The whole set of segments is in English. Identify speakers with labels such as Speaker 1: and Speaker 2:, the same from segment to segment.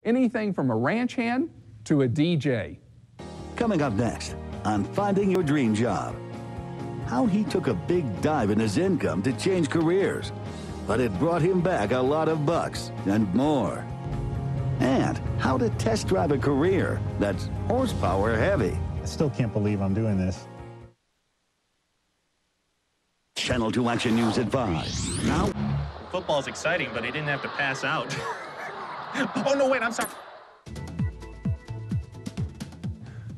Speaker 1: Anything from a ranch hand to a DJ.
Speaker 2: Coming up next on Finding Your Dream Job, how he took a big dive in his income to change careers, but it brought him back a lot of bucks and more. And how to test drive a career that's horsepower heavy.
Speaker 3: I still can't believe I'm doing this.
Speaker 2: Channel 2 Action News at 5. Now,
Speaker 4: football's exciting, but he didn't have to pass out. Oh, no, wait, I'm sorry.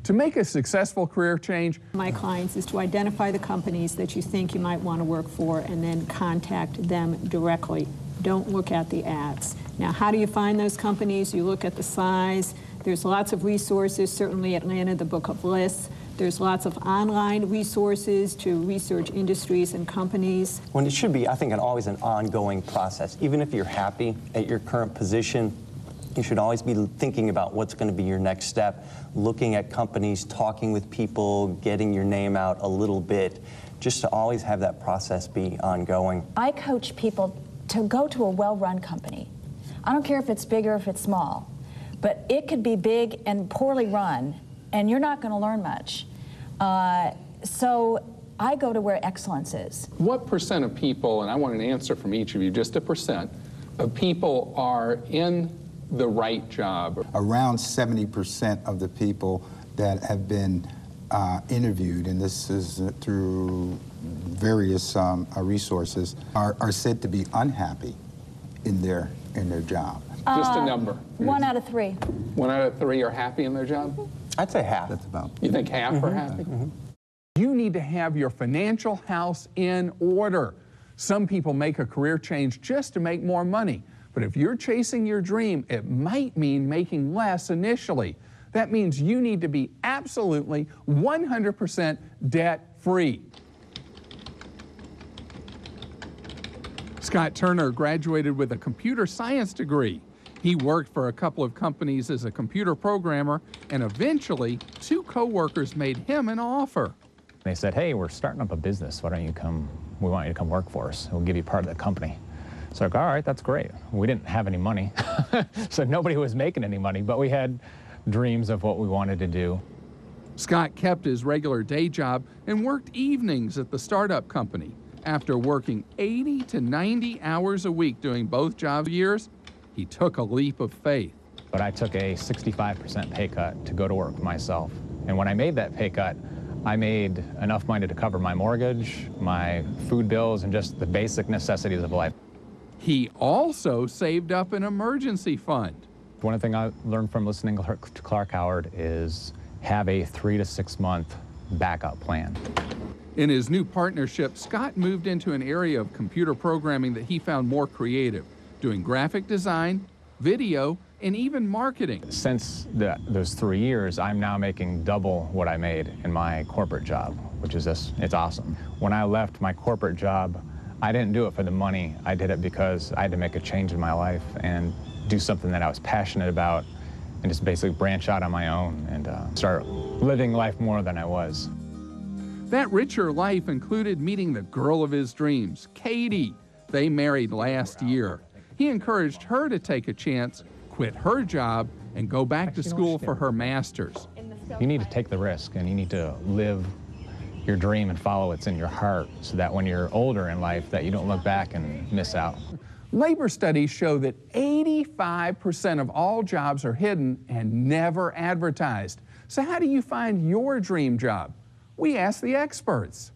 Speaker 1: To make a successful career change,
Speaker 5: my clients is to identify the companies that you think you might want to work for and then contact them directly. Don't look at the ads. Now, how do you find those companies? You look at the size. There's lots of resources, certainly Atlanta, the Book of Lists. There's lots of online resources to research industries and companies.
Speaker 6: When it should be, I think, always an ongoing process. Even if you're happy at your current position, you should always be thinking about what's going to be your next step, looking at companies, talking with people, getting your name out a little bit, just to always have that process be ongoing.
Speaker 7: I coach people to go to a well-run company. I don't care if it's big or if it's small, but it could be big and poorly run, and you're not going to learn much. So I go to where excellence is.
Speaker 1: what percent of people, and I want an answer from each of you, just a percent, of people are in the right job?
Speaker 8: Around 70% of the people that have been interviewed, and this is through various resources, are said to be unhappy in their job.
Speaker 1: Just a number.
Speaker 7: 1 out of 3.
Speaker 1: 1 out of 3 are happy in their job?
Speaker 6: I'd say half.
Speaker 8: That's about.
Speaker 1: You think half are happy? You need to have your financial house in order. Some people make a career change just to make more money. But if you're chasing your dream, it might mean making less initially. That means you need to be absolutely 100% debt-free. Scott Turner graduated with a computer science degree. He worked for a couple of companies as a computer programmer, and eventually 2 coworkers made him an offer.
Speaker 9: They said, hey, we're starting up a business. Why don't you come, we want you to come work for us. We'll give you part of the company. So I go, all right, that's great. We didn't have any money, so nobody was making any money, but we had dreams of what we wanted to do.
Speaker 1: Scott kept his regular day job and worked evenings at the startup company. After working 80 to 90 hours a week doing both job years, he took a leap of faith.
Speaker 9: But I took a 65% pay cut to go to work myself. And when I made that pay cut, I made enough money to cover my mortgage, my food bills, and just the basic necessities of life.
Speaker 1: He also saved up an emergency fund.
Speaker 9: One thing I learned from listening to Clark Howard is have a 3 to 6 month backup plan.
Speaker 1: In his new partnership, Scott moved into an area of computer programming that he found more creative, doing graphic design, video, and even marketing.
Speaker 9: Since those 3 years, I'm now making double what I made in my corporate job, which is just, it's awesome. When I left my corporate job, I didn't do it for the money. I did it because I had to make a change in my life and do something that I was passionate about and just basically branch out on my own and start living life more than I was.
Speaker 1: That richer life included meeting the girl of his dreams, Katie. They married last year. He encouraged her to take a chance, quit her job, and go back to school for her master's.
Speaker 9: You need to take the risk, and you need to live your dream and follow what's in your heart so that when you're older in life that you don't look back and miss out.
Speaker 1: Labor studies show that 85% of all jobs are hidden and never advertised. So how do you find your dream job? We asked the experts.